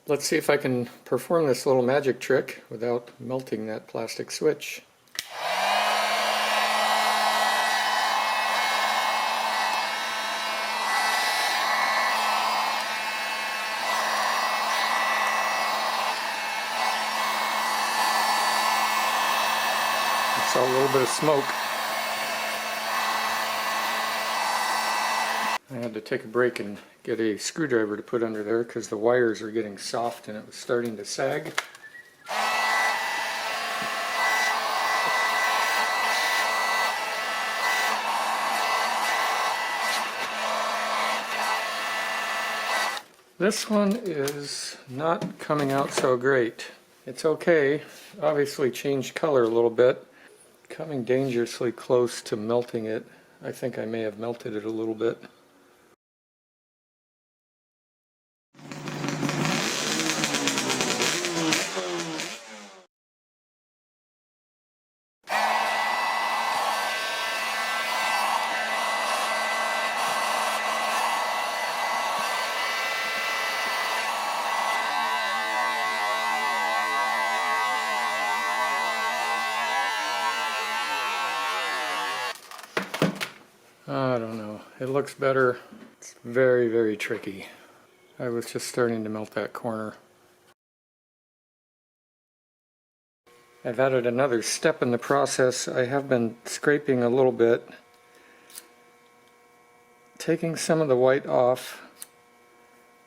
Let's see if I can perform this little magic trick without melting that plastic switch. I saw a little bit of smoke. I had to take a break and get a screwdriver to put under there because the wires are getting soft and it was starting to sag. This one is not coming out so great. It's okay. Obviously changed color a little bit. Coming dangerously close to melting it. I think I may have melted it a little bit. I don't know. It looks better. It's very, very tricky. I was just starting to melt that corner. I've added another step in the process. I have been scraping a little bit, taking some of the white off,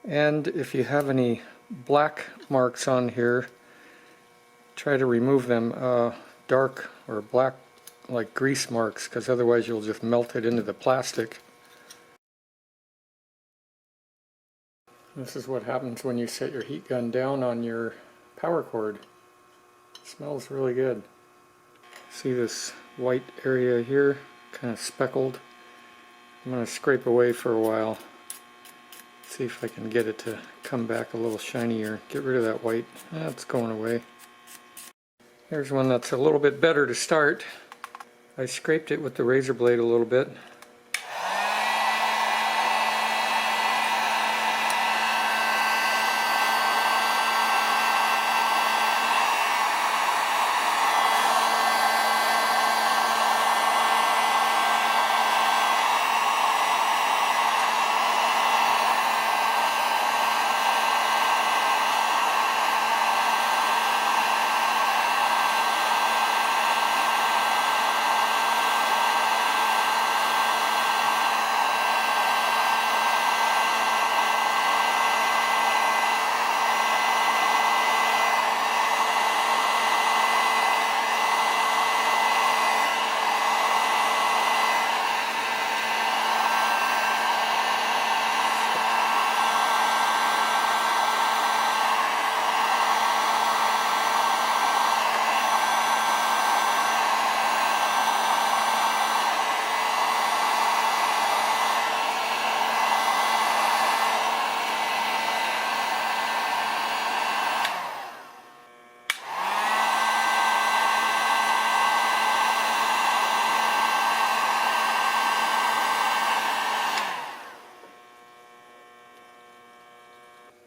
and if you have any black marks on here, try to remove them. Dark or black like grease marks, because otherwise you'll just melt it into the plastic. This is what happens when you set your heat gun down on your power cord. It smells really good. See this white area here, kind of speckled? I'm going to scrape away for a while, see if I can get it to come back a little shinier. Get rid of that white. That's going away. Here's one that's a little bit better to start. I scraped it with the razor blade a little bit.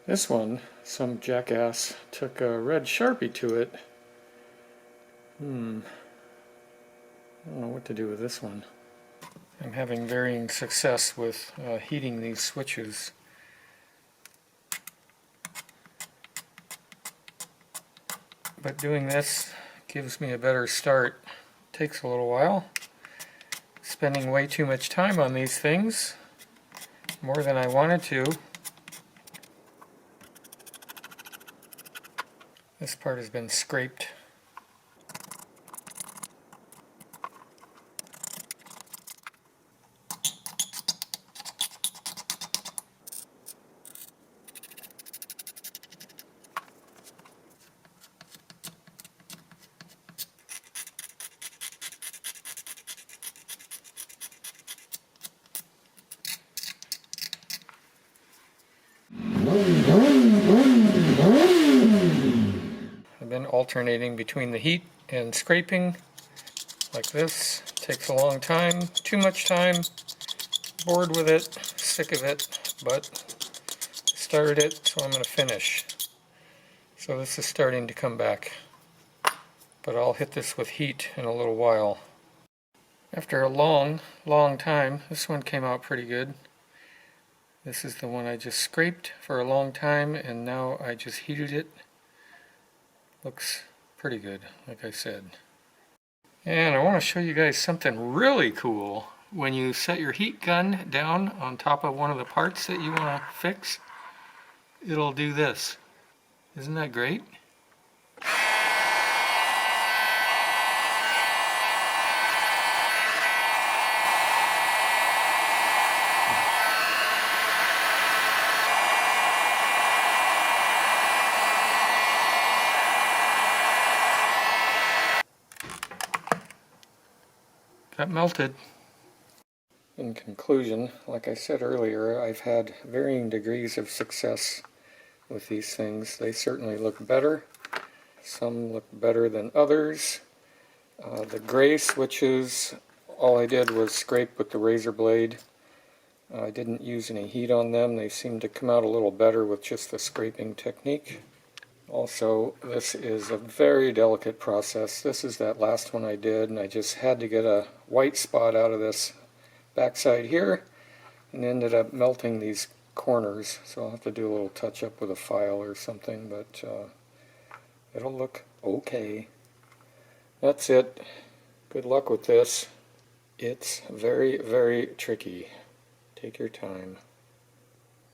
This one, some jackass took a red Sharpie to it. I don't know what to do with this one. I'm having varying success with heating these switches. But doing this gives me a better start. Takes a little while. Spending way too much time on these things. More than I wanted to. This part has been scraped. I've been alternating between the heat and scraping like this. Takes a long time, too much time, bored with it, sick of it, but started it, so I'm going to finish. So this is starting to come back, but I'll hit this with heat in a little while. After a long time, this one came out pretty good. This is the one I just scraped for a long time, and now I just heated it. Looks pretty good, like I said. And I want to show you guys something really cool. When you set your heat gun down on top of one of the parts that you want to fix, it'll do this. Isn't that great? Got melted. In conclusion, like I said earlier, I've had varying degrees of success with these things. They certainly look better. Some look better than others. The gray switches, all I did was scrape with the razor blade. I didn't use any heat on them. They seem to come out a little better with just the scraping technique. Also, this is a very delicate process. This is that last one I did, and I just had to get a white spot out of this backside here, and ended up melting these corners. So I'll have to do a little touch up with a file or something, but it'll look okay. That's it. Good luck with this. It's very, very tricky. Take your time.